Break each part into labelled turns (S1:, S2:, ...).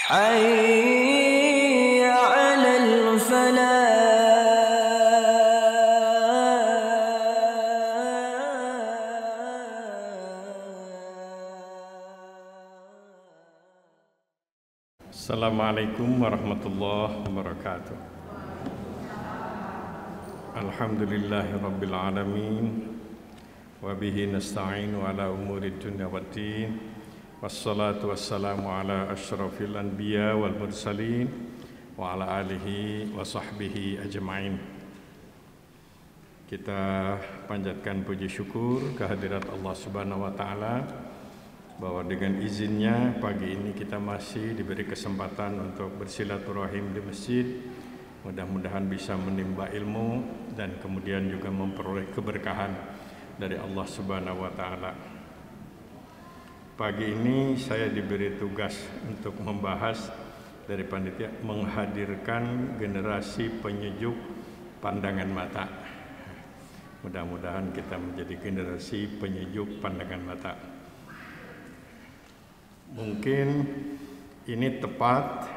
S1: حي على الفلاح.
S2: Assalamualaikum warahmatullahi wabarakatuh. Alhamdulillahi rabbil alamin. Wa bihi nasta'inu ala umuri dunya waddin. Wassalatu wassalamu ala asyrafil anbiya wal mursalin wa ala alihi wa sahbihi ajma'in. Kita panjatkan puji syukur kehadirat Allah Subhanahu wa taala bahwa dengan izinnya pagi ini kita masih diberi kesempatan untuk bersilaturahim di masjid. Mudah-mudahan bisa menimba ilmu dan kemudian juga memperoleh keberkahan dari Allah Subhanahu wa taala. Pagi ini saya diberi tugas untuk membahas dari panitia menghadirkan generasi penyejuk pandangan mata. Mudah-mudahan kita menjadi generasi penyejuk pandangan mata. Mungkin ini tepat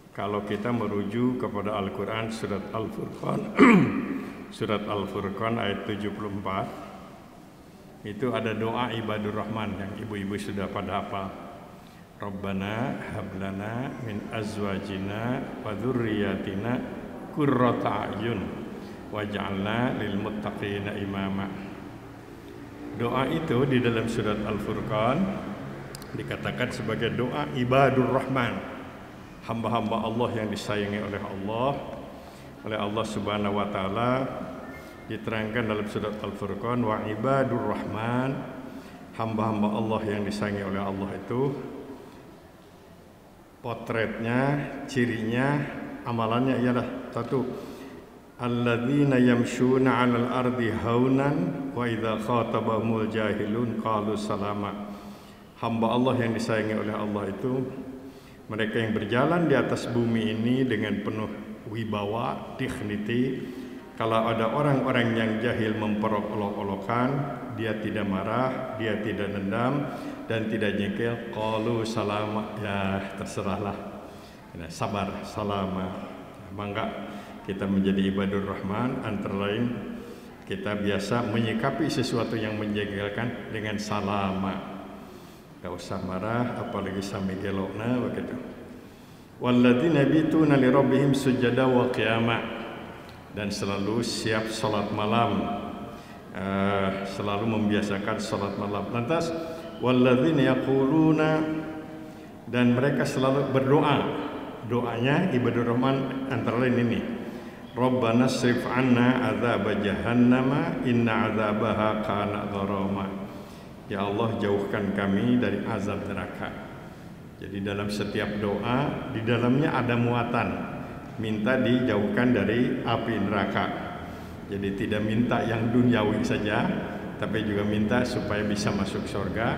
S2: kalau kita merujuk kepada Al-Quran surat Al-Furqan surat Al-Furqan ayat 74. Itu ada doa ibadur rahman yang ibu-ibu sudah pada hafal. Rabbana hablana min azwajina wa dzurriyyatina qurrata a'yun waj'alna lil muttaqina imama. Doa itu di dalam surat Al-Furqan dikatakan sebagai doa ibadur rahman, hamba-hamba Allah yang disayangi oleh Allah Subhanahu wa taala. Diterangkan dalam surat Al-Furqan, wa ibadur rahman, hamba-hamba Allah yang disayangi oleh Allah itu potretnya, cirinya, amalannya ialah satu, alladzina yamshuna 'alal ardi haunan wa idza khatabahumul jahilun qalu salama. Hamba Allah yang disayangi oleh Allah itu mereka yang berjalan di atas bumi ini dengan penuh wibawa, dignity. Kalau ada orang-orang yang jahil memperolok-olokkan, dia tidak marah, dia tidak dendam dan tidak jengkel. Qalu salama, ya terserahlah, sabar, salama. Bangga kita menjadi ibadur rahman, antara lain kita biasa menyikapi sesuatu yang menjengkelkan dengan salama. Tidak usah marah, apalagi sami gelokna begitu. Walladzina yabituna li rabbihim sujada wa qiyama, dan selalu siap salat malam, selalu membiasakan salat malam. Lantas walladzina yaquluna, dan mereka selalu berdoa. Doanya ibadur rahman antara lain ini, Rabbana srif anna adzab jahannama inna adzabaha kana gharama. Ya Allah, jauhkan kami dari azab neraka. Jadi dalam setiap doa di dalamnya ada muatan, minta dijauhkan dari api neraka. Jadi tidak minta yang duniawi saja, tapi juga minta supaya bisa masuk surga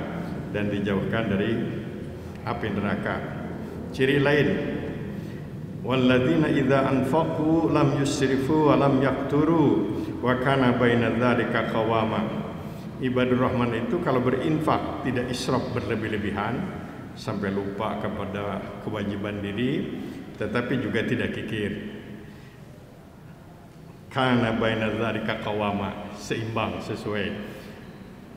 S2: dan dijauhkan dari api neraka. Ciri lain, walladzina idza anfaqu lam yusrifu wa lam yaqturu wa kana baina dzalika qawama. Ibadur rahman itu kalau berinfak tidak israf berlebih-lebihan sampai lupa kepada kewajiban diri, tetapi juga tidak kikir. Kana baina dzalika qawama, seimbang, sesuai.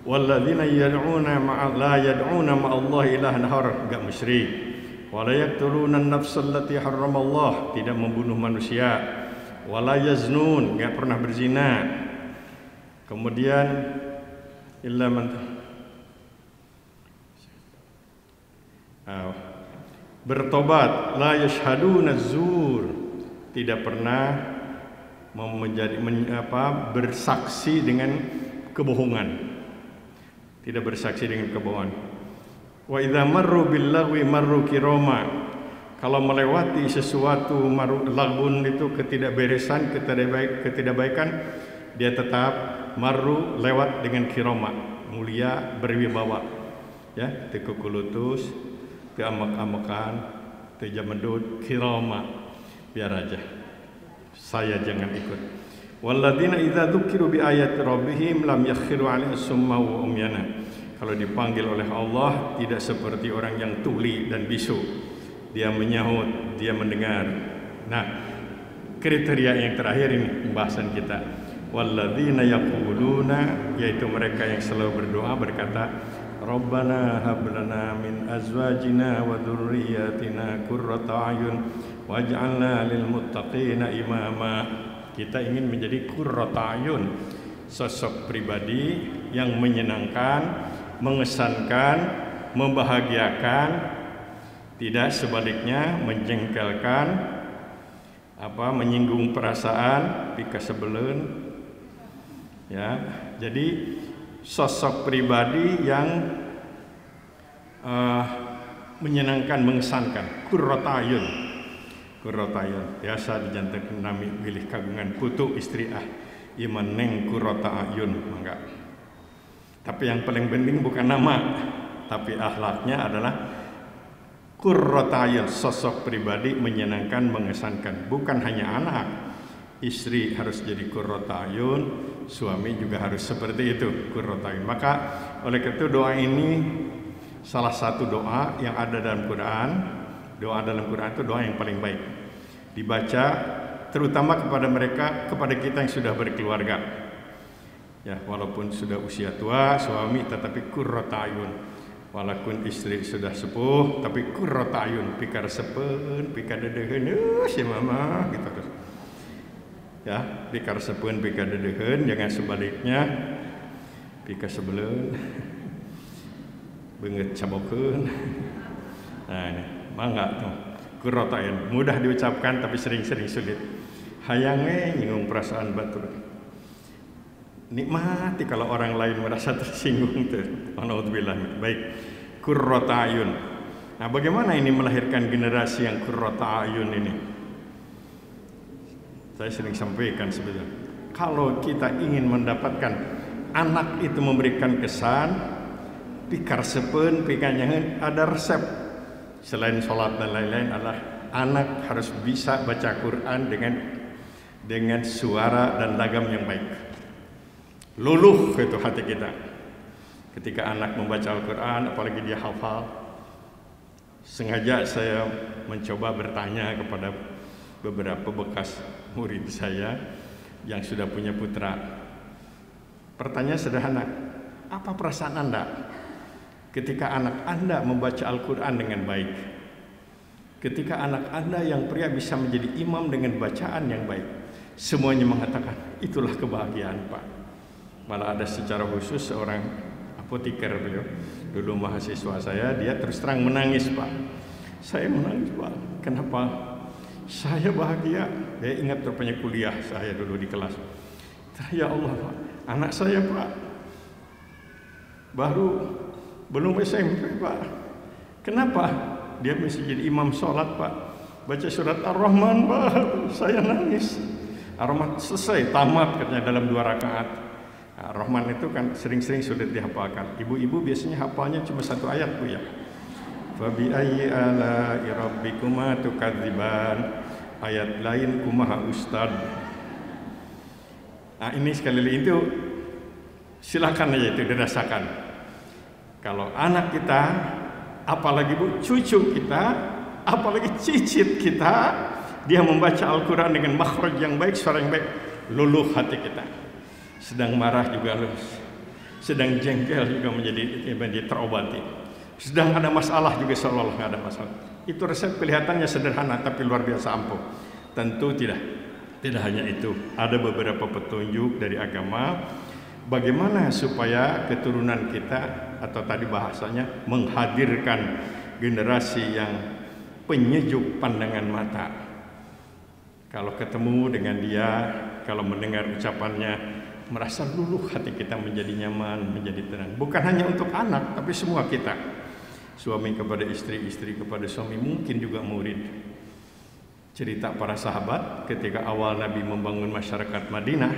S2: Walladzina yad'una la yad'una ma'allahi ilahan akhar, enggak musyrik. Wa la yaqtuluna an-nafsal lati harramallah, tidak membunuh manusia. Wa la yaznun, enggak pernah berzina. Kemudian illa man bertobat, la yashhaduna zur, tidak pernah bersaksi dengan kebohongan, tidak bersaksi dengan kebohongan. Wa idza marru bil lagwi marru kirama, kalau melewati sesuatu lagun itu ketidakberesan, ketidakbaikan, dia tetap marru lewat dengan kirama, mulia, berwibawa, ya, tekukulutus, keamak-amakan, tejamedut, kirama, biar aja, saya jangan ikut. Walladzina idza dzukiru bi ayati rabbihim lam yakhiru 'alaiha summa wa umyana. Kalau dipanggil oleh Allah tidak seperti orang yang tuli dan bisu. dia menyahut, dia mendengar. Nah, kriteria yang terakhir ini pembahasan kita. Walladzina yaquluna, yaitu mereka yang selalu berdoa berkata, Rabbana hab lana min azwajina wa dzurriyyatina qurrata a'yun waj'alna lil muttaqina imama. Kita ingin menjadi qurrata a'yun, sosok pribadi yang menyenangkan, mengesankan, membahagiakan, tidak sebaliknya menjengkelkan, menyinggung perasaan, pika sebelen. Ya, jadi sosok pribadi yang menyenangkan, mengesankan, qurrata a'yun. Qurrata a'yun biasa dijantakan nami pilih kagungan putu istri iman neng qurrata a'yun mangga. Tapi yang paling penting bukan nama, tapi akhlaknya adalah qurrata a'yun, sosok pribadi menyenangkan, mengesankan. Bukan hanya anak, istri harus jadi qurrata a'yun, suami juga harus seperti itu, qurrata a'yun. Maka oleh karena itu doa ini salah satu doa yang ada dalam Quran. Doa dalam Quran itu doa yang paling baik dibaca, terutama kepada kita yang sudah berkeluarga. Ya, walaupun sudah usia tua suami, tetapi qurrata a'yun. Walaupun istri sudah sepuh, tapi qurrata a'yun, pika resepen, pika dedeuheun si mama gitu terus. Ya, pika resepen, pika dedeuheun, jangan sebaliknya pika sebeleun. Beungeut cabokeun. Nah, ini mangga tuh. Qurrata a'yun mudah diucapkan tapi sering-sering sulit. Hayang nyinggung perasaan batur. Nikmati kalau orang lain merasa tersinggung tuh. Alhamdulillah. Baik. Qurrata a'yun. Nah, bagaimana ini melahirkan generasi yang qurrata a'yun ini? Saya sering sampaikan sebetulnya. Kalau kita ingin mendapatkan anak itu memberikan kesan, pikar sepen, pikar nyangen, ada resep. Selain sholat dan lain-lain adalah anak harus bisa baca Quran dengan suara dan lagam yang baik. Luluh itu hati kita ketika anak membaca Al-Quran, apalagi dia hafal. Sengaja saya mencoba bertanya kepada beberapa bekas murid saya yang sudah punya putra. Pertanyaan sederhana, apa perasaan Anda ketika anak Anda membaca Al-Quran dengan baik? Ketika anak Anda yang pria bisa menjadi imam dengan bacaan yang baik. Semuanya mengatakan, itulah kebahagiaan Pak. Malah ada secara khusus seorang apoteker, beliau dulu mahasiswa saya, dia terus terang menangis, Pak. Saya menangis, Pak. Kenapa? Saya bahagia. Dia ingat rupanya kuliah saya dulu di kelas. Ya Allah, Pak. Anak saya, Pak, belum SMP, Pak. Kenapa? Dia mesti jadi imam sholat, Pak. Baca surat Ar-Rahman, Pak. Saya nangis. Ar-Rahman selesai, tamat katanya dalam 2 rakaat. Ar-Rahman itu kan sering-sering sulit dihafalkan. Ibu-ibu biasanya hafalnya cuma 1 ayat, Bu ya. Fabi ayyi ala'i rabbikuma tukadziban. Ayat lain kumaha ustad. Nah, ini sekali lagi itu silakan aja itu dirasakan. Kalau anak kita, apalagi Bu, cucu kita, apalagi cicit kita, dia membaca Al-Quran dengan makhraj yang baik, suara yang baik, luluh hati kita. Sedang marah juga lulus, sedang jengkel juga menjadi terobati, sedang ada masalah juga seolah-olah nggak ada masalah. Itu resep kelihatannya sederhana tapi luar biasa ampuh. Tentu tidak hanya itu, ada beberapa petunjuk dari agama bagaimana supaya keturunan kita, atau tadi bahasanya menghadirkan generasi yang penyejuk pandangan mata. Kalau ketemu dengan dia, kalau mendengar ucapannya, merasa luluh hati kita menjadi nyaman, menjadi tenang. Bukan hanya untuk anak, tapi semua kita. Suami kepada istri, istri kepada suami, mungkin juga murid. Cerita para sahabat ketika awal Nabi membangun masyarakat Madinah,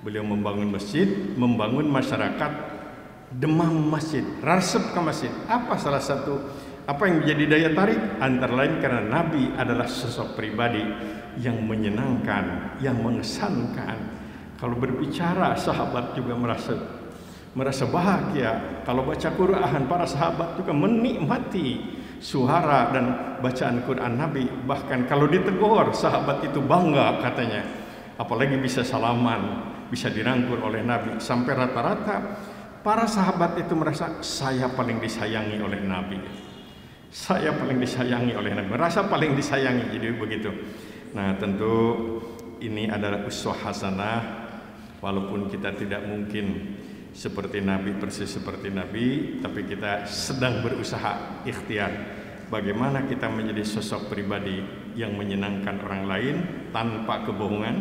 S2: beliau membangun masjid, membangun masyarakat, demam masjid, resep ke masjid. Apa yang menjadi daya tarik? Antara lain karena Nabi adalah sosok pribadi yang menyenangkan, yang mengesankan. Kalau berbicara, sahabat juga merasa bahagia. Kalau baca Quran, para sahabat juga menikmati suara dan bacaan Quran Nabi. Bahkan kalau ditegur, sahabat itu bangga katanya. Apalagi bisa salaman, bisa dirangkul oleh Nabi. Sampai rata-rata para sahabat itu merasa saya paling disayangi oleh Nabi. Saya paling disayangi oleh Nabi. Merasa paling disayangi, jadi begitu. Nah, tentu ini adalah uswah hasanah. Walaupun kita tidak mungkin seperti Nabi, persis seperti Nabi, tapi kita sedang berusaha ikhtiar bagaimana kita menjadi sosok pribadi yang menyenangkan orang lain tanpa kebohongan,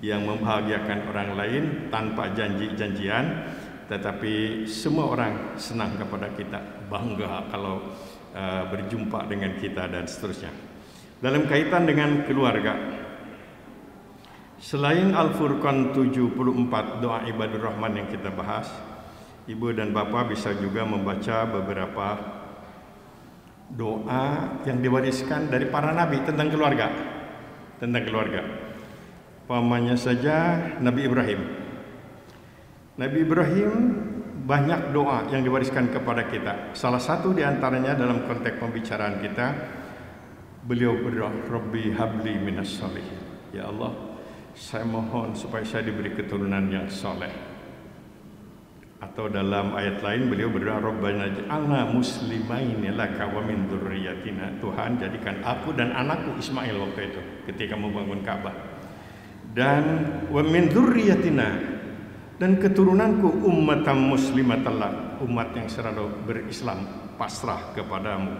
S2: yang membahagiakan orang lain tanpa janji-janjian, tetapi semua orang senang kepada kita, bangga kalau berjumpa dengan kita dan seterusnya. Dalam kaitan dengan keluarga, selain Al-Furqan 74 doa ibadur rahman yang kita bahas, ibu dan bapak bisa juga membaca beberapa doa yang diwariskan dari para nabi tentang keluarga. Tentang keluarga. Pamannya saja Nabi Ibrahim. Nabi Ibrahim banyak doa yang diwariskan kepada kita. Salah satu di antaranya dalam konteks pembicaraan kita, beliau berdoa, Rabbi habli minas sholihin. Ya Allah, saya mohon supaya saya diberi keturunan yang soleh. Atau dalam ayat lain beliau berdoa, Rabbana ja'alna muslimaini laka wa min dzurriyyatina. Tuhan, jadikan aku dan anakku Ismail waktu itu ketika membangun Ka'bah. Dan wa min dzurriyyatina, dan keturunanku ummatan muslimatan lak, umat yang selalu berislam, pasrah kepadamu.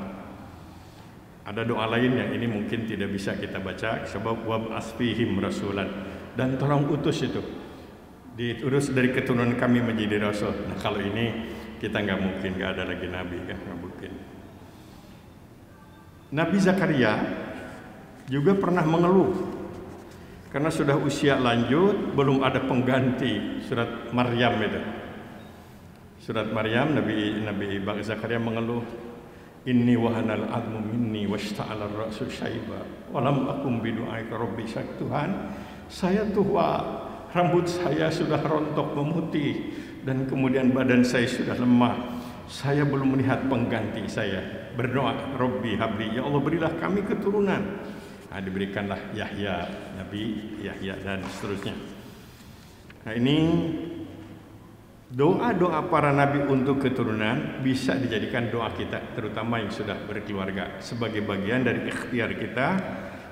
S2: Ada doa lain yang ini mungkin tidak bisa kita baca, sebab wab'ats fihim rasulan, dan tolong utus itu, diutus dari keturunan kami menjadi rasul. Nah, kalau ini kita nggak mungkin, nggak ada lagi nabi kan, nggak mungkin. Nabi Zakaria juga pernah mengeluh karena sudah usia lanjut, belum ada pengganti. Surat Maryam itu, surat Maryam, Nabi Zakaria mengeluh, inni wahanal azmu minni washta'ala ar-ra'su syaiba wa lam akum bidu'aika rabbi syak. Tuhan, saya tua, rambut saya sudah rontok memutih, dan kemudian badan saya sudah lemah. Saya belum melihat pengganti saya. Berdoa, Rabbi habli, ya Allah berilah kami keturunan. Nah, diberikanlah Yahya, Nabi Yahya dan seterusnya. Nah, ini doa-doa para nabi untuk keturunan bisa dijadikan doa kita, terutama yang sudah berkeluarga, sebagai bagian dari ikhtiar kita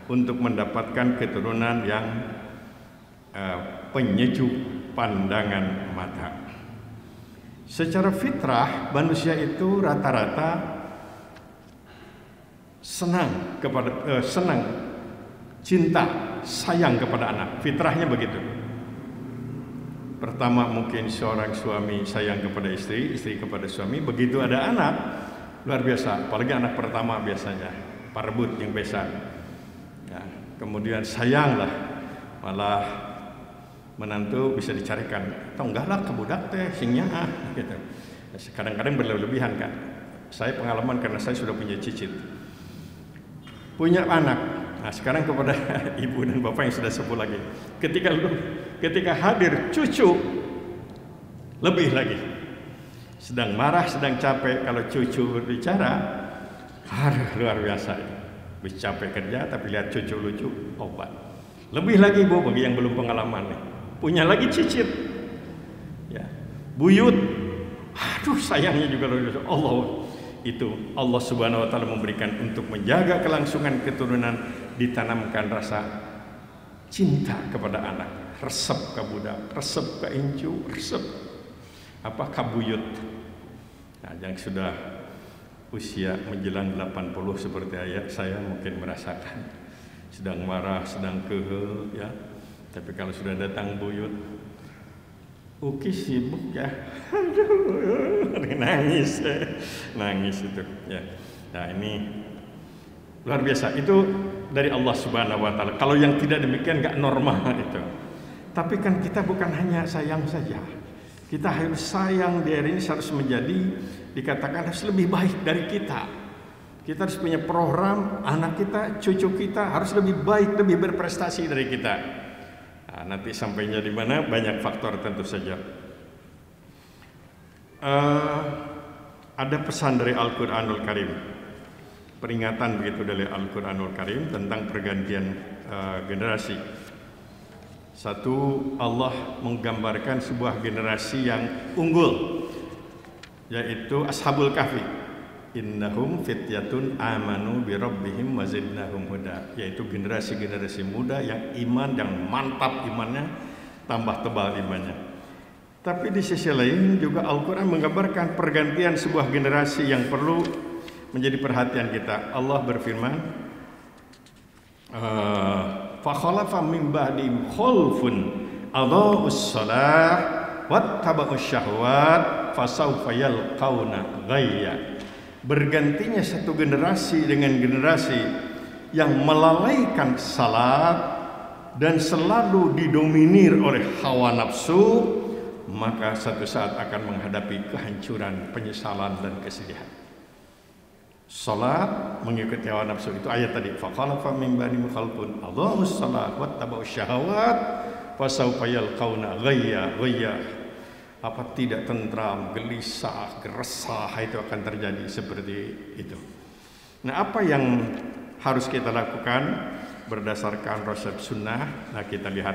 S2: untuk mendapatkan keturunan yang penyejuk pandangan mata. Secara fitrah manusia itu rata-rata senang cinta, sayang kepada anak. Fitrahnya begitu. Pertama mungkin seorang suami sayang kepada istri, istri kepada suami. Begitu ada anak, luar biasa. Apalagi anak pertama biasanya parebut yang besar. Ya, kemudian sayanglah, malah menantu bisa dicarikan. Atau enggak lah ke budak teh singnya gitu. Kadang-kadang berlebihan kan. Saya pengalaman karena saya sudah punya cicit, punya anak. Nah, sekarang kepada ibu dan bapak yang sudah sepuh lagi, ketika hadir cucu, lebih lagi. Sedang marah, sedang capek, kalau cucu berbicara, luar biasa. Habis capek kerja, tapi lihat cucu lucu, obat. Lebih lagi bu, bagi yang belum pengalaman nih, punya lagi cicit, ya, buyut, aduh sayangnya juga luar biasa. Itu Allah Subhanahu wa taala memberikan untuk menjaga kelangsungan keturunan, ditanamkan rasa cinta kepada anak, resep ke budak, resep ke incu, resep kabuyut. Nah, yang sudah usia menjelang 80 seperti ayah saya mungkin merasakan, sedang marah, sedang kehel ya. Tapi kalau sudah datang buyut, Uki sibuk ya, aduh, nangis itu ya. Nah, ini luar biasa, itu dari Allah Subhanahu wa taala. Kalau yang tidak demikian nggak normal itu. Tapi kan kita bukan hanya sayang saja, kita harus sayang. Dari ini harus menjadi, dikatakan harus lebih baik dari kita. Kita harus punya program, anak kita, cucu kita harus lebih baik, lebih berprestasi dari kita. Nah, nanti sampainya di mana banyak faktor tentu saja. Ada pesan dari Al-Quranul Karim. peringatan begitu dari Al-Quranul Karim tentang pergantian generasi. Satu, Allah menggambarkan sebuah generasi yang unggul, yaitu Ashabul Kahfi. Innahum fityatun amanu bi rabbihim wa zidnahum huda, yaitu generasi-generasi muda yang iman, yang mantap imannya, tambah tebal imannya. Tapi di sisi lain juga Al-Quran menggambarkan pergantian sebuah generasi yang perlu menjadi perhatian kita. Allah berfirman, fa khalafa min ba'dihim khalfun adha'us shalah wattaba'us syahwat fasawfa yalqauna ghayya. Bergantinya satu generasi dengan generasi yang melalaikan salat dan selalu didominir oleh hawa nafsu, maka satu saat akan menghadapi kehancuran, penyesalan dan kesedihan. Salat mengikuti hawa nafsu, itu ayat tadi. Fa khalafa min ba'dihim khalfun adha'us shalah wattaba'us syahwat fasawfa yalqauna ghayya. Apa tidak tentram, gelisah, geresah, itu akan terjadi seperti itu. Nah, apa yang harus kita lakukan berdasarkan resep sunnah? Nah, kita lihat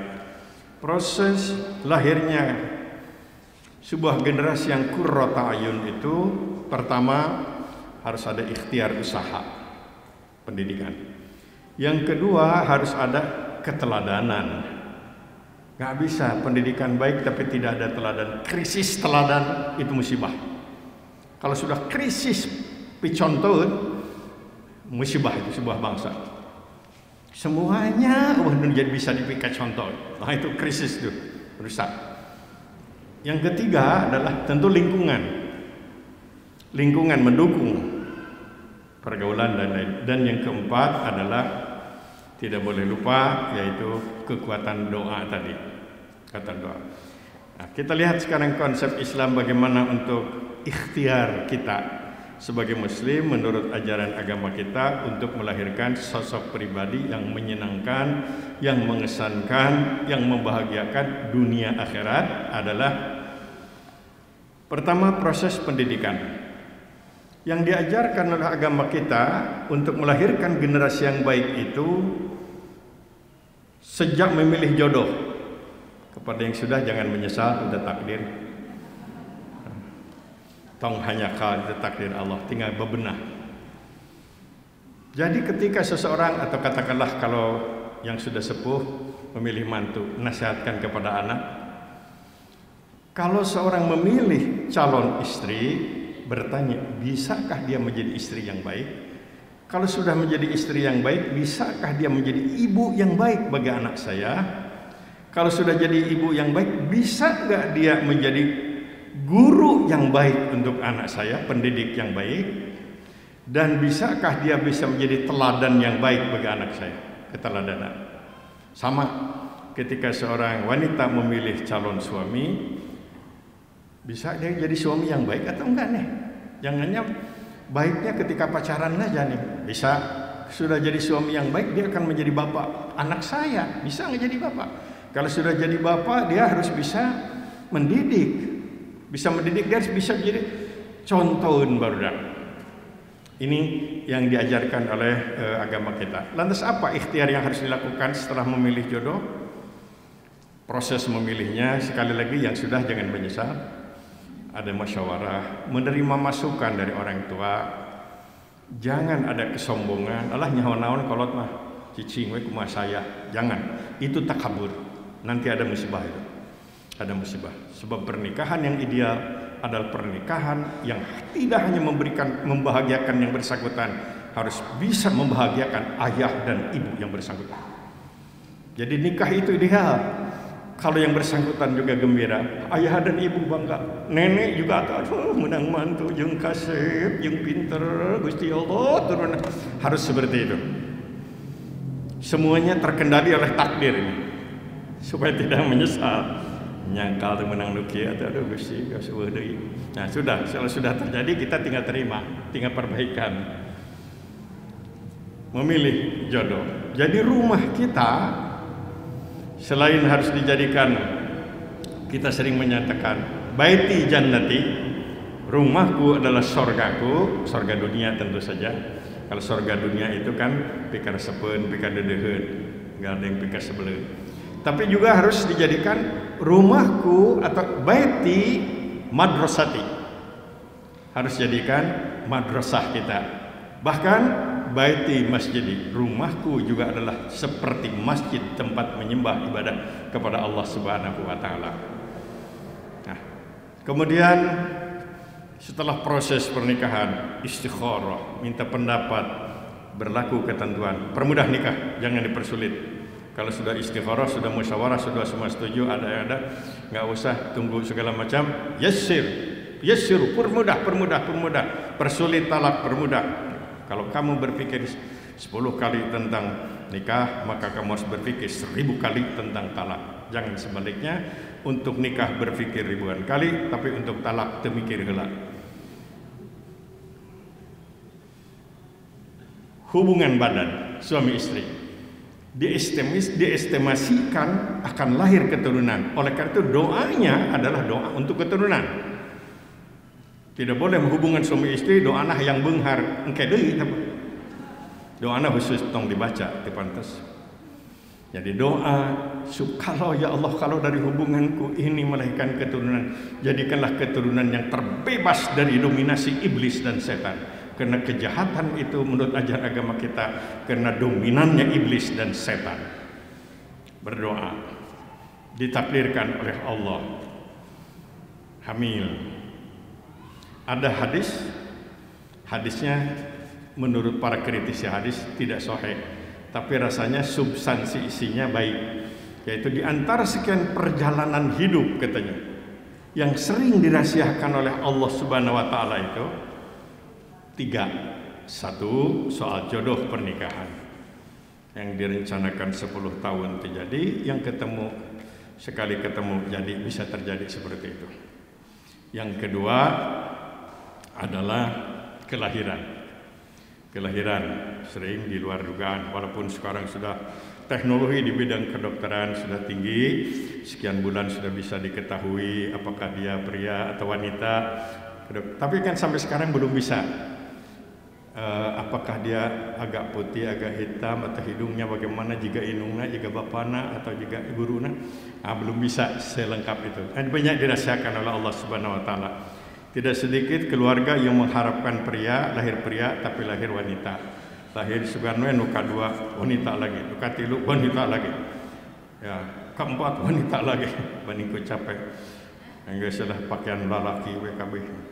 S2: proses lahirnya sebuah generasi yang qurrata ayun itu. Pertama, harus ada ikhtiar usaha pendidikan. Yang kedua, harus ada keteladanan. Gak bisa pendidikan baik tapi tidak ada teladan. Krisis teladan itu musibah. Kalau sudah krisis picontoun, musibah itu sebuah bangsa. Semuanya jadi bisa dipikat contoh. Nah, itu krisis itu rusak. Yang ketiga adalah tentu lingkungan. Lingkungan mendukung pergaulan dan lain. Dan yang keempat adalah tidak boleh lupa, yaitu kekuatan doa tadi, kata doa. Nah, kita lihat sekarang konsep Islam bagaimana untuk ikhtiar kita sebagai muslim menurut ajaran agama kita untuk melahirkan sosok pribadi yang menyenangkan, yang mengesankan, yang membahagiakan dunia akhirat adalah pertama proses pendidikan. Yang diajarkan oleh agama kita untuk melahirkan generasi yang baik itu sejak memilih jodoh. Kepada yang sudah, jangan menyesal, sudah takdir. Tong hanya kal, itu takdir Allah, tinggal bebenah. Jadi ketika seseorang, atau katakanlah kalau yang sudah sepuh memilih mantu, nasihatkan kepada anak, kalau seorang memilih calon istri, bertanya, bisakah dia menjadi istri yang baik? Kalau sudah menjadi istri yang baik, bisakah dia menjadi ibu yang baik bagi anak saya? Kalau sudah jadi ibu yang baik, bisa nggak dia menjadi guru yang baik untuk anak saya, pendidik yang baik? Dan bisakah dia bisa menjadi teladan yang baik bagi anak saya? Keteladanan. Sama ketika seorang wanita memilih calon suami, bisa dia jadi suami yang baik atau enggak nih? Jangannya baiknya ketika pacaran aja nih. Bisa sudah jadi suami yang baik, dia akan menjadi bapak anak saya. Bisa nggak jadi bapak? Kalau sudah jadi bapak, dia harus bisa mendidik. Bisa mendidik, dia harus bisa jadi contohin barudak. Ini yang diajarkan oleh agama kita. Lantas apa ikhtiar yang harus dilakukan setelah memilih jodoh? Proses memilihnya sekali lagi yang sudah jangan menyesal. Ada musyawarah, menerima masukan dari orang tua. Jangan ada kesombongan, alah nyaho-naon kolot mah cicing we kumaha saya. Jangan. Itu takabur. Nanti ada musibah itu. Ada musibah. Sebab pernikahan yang ideal adalah pernikahan yang tidak hanya membahagiakan yang bersangkutan, harus bisa membahagiakan ayah dan ibu yang bersangkutan. Jadi nikah itu ideal. Kalau yang bersangkutan juga gembira, ayah dan ibu bangga, nenek juga aduh menang mantu, jeung kasep, jeung pinter, Gusti Allah turun. Harus seperti itu. Semuanya terkendali oleh takdir ini, supaya tidak menyesal. Nyangkal tuh menang nuki atau aduh Gusti kasueuh deui. Nah, sudah, kalau sudah terjadi kita tinggal terima, tinggal perbaikan. Memilih jodoh. Jadi rumah kita selain harus dijadikan, kita sering menyatakan baiti jannati, rumahku adalah sorgaku, sorga dunia tentu saja. Kalau surga dunia itu kan pikar sepen, pikar dedeheun, nggak ada yang pikar sebelah. Tapi juga harus dijadikan rumahku atau baiti madrasati. Harus jadikan madrasah kita. Bahkan baiti masjidi, rumahku juga adalah seperti masjid, tempat menyembah ibadah kepada Allah Subhanahu wa taala. Nah, kemudian setelah proses pernikahan, istikharah, minta pendapat, berlaku ketentuan, permudah nikah, jangan dipersulit. Kalau sudah istikharah, sudah musyawarah, sudah semua setuju, ada, nggak usah tunggu segala macam. Yassir, permudah, persulit talak, permudah. Kalau kamu berpikir 10 kali tentang nikah, maka kamu harus berpikir 1000 kali tentang talak. Jangan sebaliknya, untuk nikah berpikir ribuan kali, tapi untuk talak temikir heula. Hubungan badan suami istri diestimasikan akan lahir keturunan. Oleh karena itu doanya adalah doa untuk keturunan. Tidak boleh hubungan suami istri doana yang beunghar engke deui. Doana khusus tong dibaca di pantas. Jadi doa, kalau ya Allah, kalau dari hubunganku ini melahirkan keturunan, jadikanlah keturunan yang terbebas dari dominasi iblis dan setan. Karena kejahatan itu menurut ajaran agama kita karena dominannya iblis dan setan. Berdoa, ditakdirkan oleh Allah hamil. Ada hadisnya menurut para kritisi hadis tidak sahih, tapi rasanya substansi isinya baik, yaitu di antara sekian perjalanan hidup katanya yang sering dirahasiakan oleh Allah Subhanahu wa taala itu 3. 1. Soal jodoh pernikahan yang direncanakan 10 tahun terjadi, yang sekali ketemu jadi bisa terjadi seperti itu. Yang kedua adalah kelahiran sering di luar dugaan, walaupun sekarang sudah teknologi di bidang kedokteran sudah tinggi, sekian bulan sudah bisa diketahui apakah dia pria atau wanita, tapi kan sampai sekarang belum bisa. Apakah dia agak putih, agak hitam, atau hidungnya bagaimana, jika inungna, jika bapana, atau jika guruna, belum bisa selengkap itu. Banyak dirahasiakan oleh Allah Subhanahu wa taala. Tidak sedikit keluarga yang mengharapkan lahir pria tapi lahir wanita. Lahir sebenarnya nuka 2 wanita lagi, nuka 3 wanita lagi. Ya, keempat wanita lagi. Bandingku capek. Enggak salah pakaian lalaki WKB.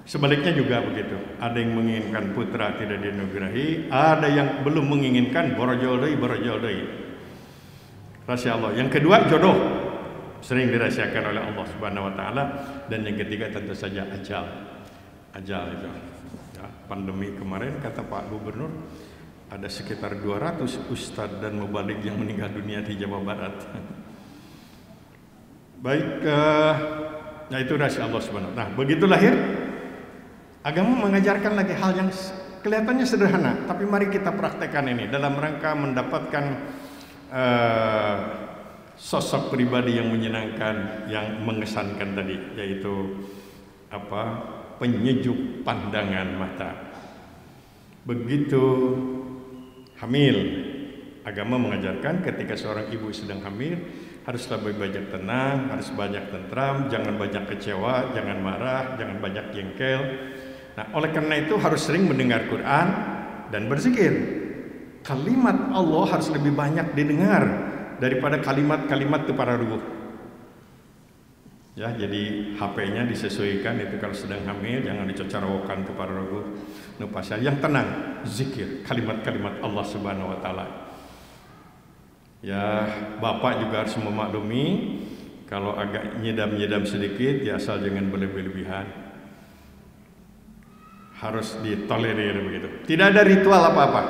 S2: Sebaliknya juga begitu. Ada yang menginginkan putra tidak dinugerahi, ada yang belum menginginkan borojol deui. Rahasia Allah. Yang kedua jodoh, sering dirahasiakan oleh Allah Subhanahu wa taala, dan yang ketiga tentu saja ajal itu. Ya, pandemi kemarin kata Pak Gubernur ada sekitar 200 ustadz dan mubalik yang meninggal dunia di Jawa Barat. Baik, nah itu rahasia Allah Subhanahu wa taala. Nah, begitu lahir, agama mengajarkan lagi hal yang kelihatannya sederhana, tapi mari kita praktekkan ini dalam rangka mendapatkan sosok pribadi yang menyenangkan, yang mengesankan tadi, yaitu penyejuk pandangan mata. Begitu hamil, agama mengajarkan ketika seorang ibu sedang hamil harus lebih banyak tenang, harus banyak tentram, jangan banyak kecewa, jangan marah, jangan banyak jengkel. Nah, oleh karena itu harus sering mendengar Quran dan berzikir. Kalimat Allah harus lebih banyak didengar daripada kalimat-kalimat itu para ruh. Ya, jadi HP-nya disesuaikan itu kalau sedang hamil, jangan dicocorokan ke para ruh. Pasal yang tenang, zikir, kalimat-kalimat Allah Subhanahu wa taala. Ya, bapak juga harus memaklumi kalau agak nyedam-nyedam sedikit, ya asal jangan berlebih-lebihan. Harus ditolerir begitu. Tidak ada ritual apa-apa.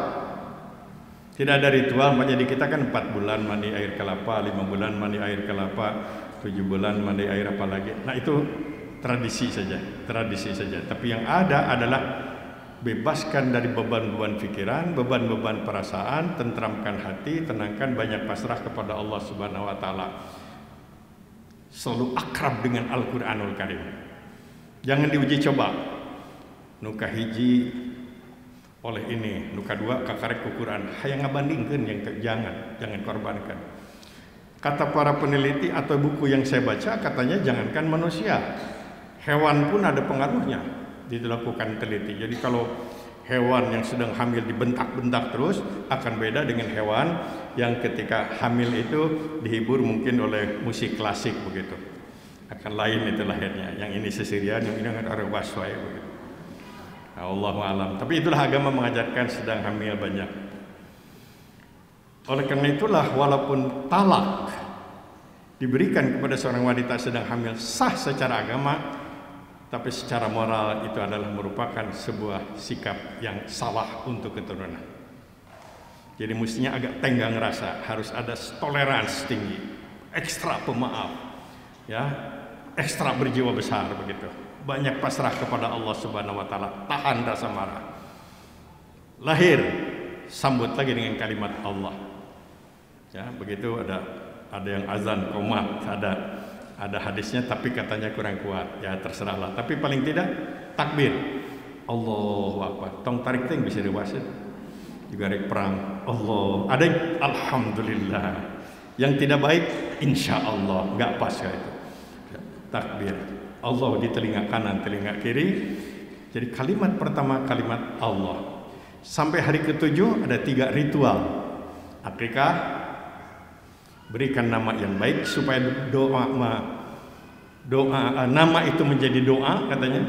S2: Tidak ada ritual, jadi kita kan 4 bulan mandi air kelapa, 5 bulan mandi air kelapa, 7 bulan mandi air apa lagi. Nah, itu tradisi saja. Tapi yang ada adalah bebaskan dari beban-beban pikiran, beban-beban perasaan, tentramkan hati, tenangkan, banyak pasrah kepada Allah Subhanahu wa taala. Selalu akrab dengan Al-Qur'anul Karim. Jangan diuji coba. Nuka hiji oleh ini, nu kadua kakarek ukuran hayang ngabandingkeun yang jangan korbankan. Kata para peneliti atau buku yang saya baca, katanya jangankan manusia, hewan pun ada pengaruhnya dilakukan teliti. Jadi kalau hewan yang sedang hamil dibentak-bentak terus akan beda dengan hewan yang ketika hamil itu dihibur mungkin oleh musik klasik begitu. Akan lain itu lahirnya. Yang ini sesirian, yang ini orang waswai begitu. Allahu alam. Tapi itulah agama mengajarkan sedang hamil banyak. Oleh karena itulah walaupun talak diberikan kepada seorang wanita sedang hamil sah secara agama, tapi secara moral itu adalah merupakan sebuah sikap yang salah untuk keturunan. Jadi mestinya agak tenggang rasa, harus ada toleransi tinggi, ekstra pemaaf, ya, ekstra berjiwa besar begitu. Banyak pasrah kepada Allah Subhanahu wa taala, tahan rasa marah. Lahir, sambut lagi dengan kalimat Allah. Ya, begitu ada yang azan qomat, ada hadisnya tapi katanya kurang kuat. Ya terserahlah, tapi paling tidak takbir. Allahu akbar. Tong tarik teh bisa diwasit. Juga rek perang. Allah. Ada yang alhamdulillah. Yang tidak baik insyaallah, enggak pas kayak itu. Takbir. Allah di telinga kanan, telinga kiri. Jadi kalimat pertama kalimat Allah. Sampai hari ke-7 ada 3 ritual. Akikah, berikan nama yang baik supaya nama itu menjadi doa katanya.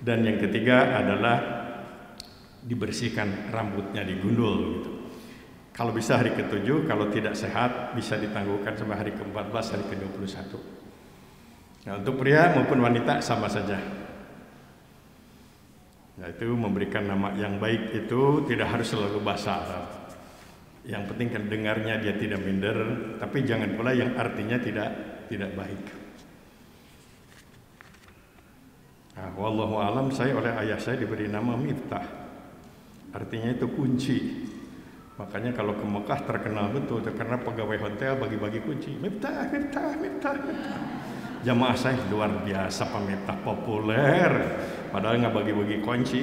S2: Dan yang ketiga adalah dibersihkan rambutnya, digundul gitu. Kalau bisa hari ke-7, kalau tidak sehat bisa ditangguhkan sampai hari ke-14, hari ke-21. Nah, untuk pria maupun wanita sama saja. Yaitu memberikan nama yang baik itu tidak harus selalu bahasa Arab. Yang penting kan dengarnya dia tidak minder, tapi jangan pula yang artinya tidak baik. Nah, wallahu alam, saya oleh ayah saya diberi nama Miftah. Artinya itu kunci. Makanya kalau ke Mekah terkenal betul karena pegawai hotel bagi-bagi kunci. Miftah. Jamaah saya luar biasa, Miftah populer. Padahal nggak bagi-bagi kunci.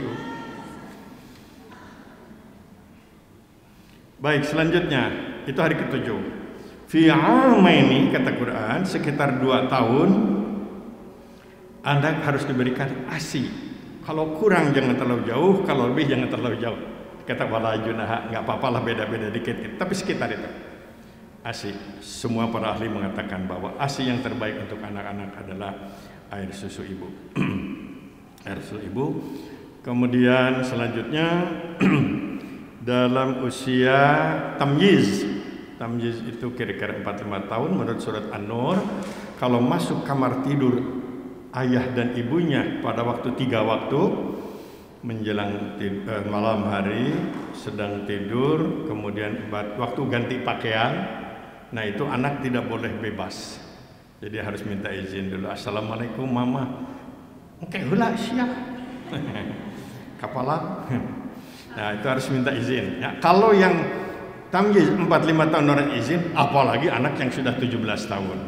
S2: Baik, selanjutnya itu hari ke-7. Fi amaini kata Quran, sekitar 2 tahun Anda harus diberikan ASI. Kalau kurang jangan terlalu jauh, kalau lebih jangan terlalu jauh. Kata wala junaha, enggak apa-apalah beda-beda dikit, tapi sekitar itu. ASI. Semua para ahli mengatakan bahwa ASI yang terbaik untuk anak-anak adalah air susu ibu. Air susu ibu. Kemudian selanjutnya dalam usia tamyiz. Tamyiz itu kira-kira 4-5 tahun menurut surat An-Nur. Kalau masuk kamar tidur ayah dan ibunya pada waktu 3 waktu, menjelang malam hari, sedang tidur, kemudian waktu ganti pakaian, nah itu anak tidak boleh bebas. Jadi harus minta izin dulu. Assalamualaikum mama. Oke, heula sia. Kapala. Nah itu harus minta izin. Ya, kalau yang tamyiz 4-5 tahun orang izin, apalagi anak yang sudah 17 tahun.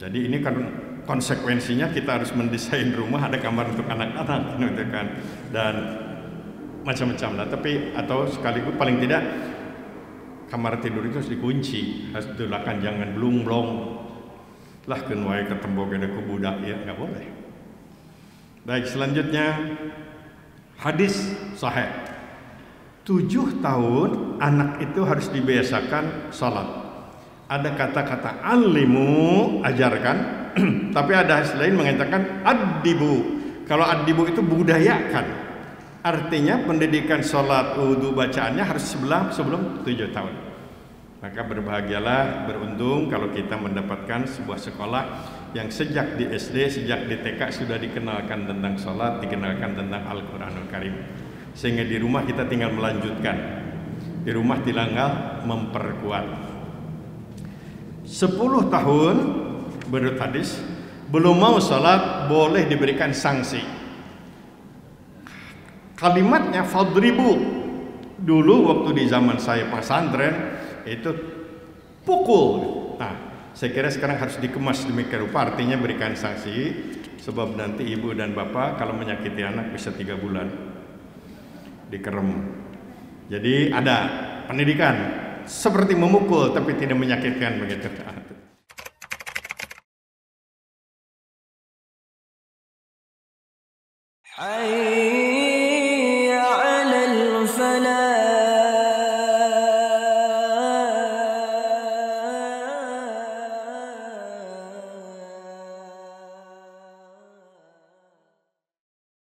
S2: Jadi ini kan konsekuensinya kita harus mendesain rumah ada kamar untuk anak-anak gitu kan, dan macam-macam lah. Tapi atau sekaligus paling tidak kamar tidur itu harus dikunci, harus dilakukan, jangan blung-blong lah kenway ketemu gede ku budak ya, nggak boleh. Baik, selanjutnya hadis sahih. 7 tahun anak itu harus dibiasakan salat. Ada kata-kata alimu, ajarkan. Tapi ada hadis lain mengatakan adibu. Kalau adibu itu budayakan. Artinya pendidikan salat, wudu, bacaannya harus sebelum 7 tahun. Maka berbahagialah, beruntung kalau kita mendapatkan sebuah sekolah yang sejak di SD, sejak di TK sudah dikenalkan tentang salat, dikenalkan tentang Al-Qur'anul Karim. Sehingga di rumah kita tinggal melanjutkan. Di rumah tinggal memperkuat. 10 tahun menurut hadis belum mau salat boleh diberikan sanksi. Kalimatnya fadribu. Dulu waktu di zaman saya pesantren itu pukul. Nah, saya kira sekarang harus dikemas demikian rupa, artinya berikan sanksi, sebab nanti ibu dan bapak kalau menyakiti anak bisa 3 bulan dikerem. Jadi ada pendidikan seperti memukul tapi tidak menyakitkan begitu.
S1: حي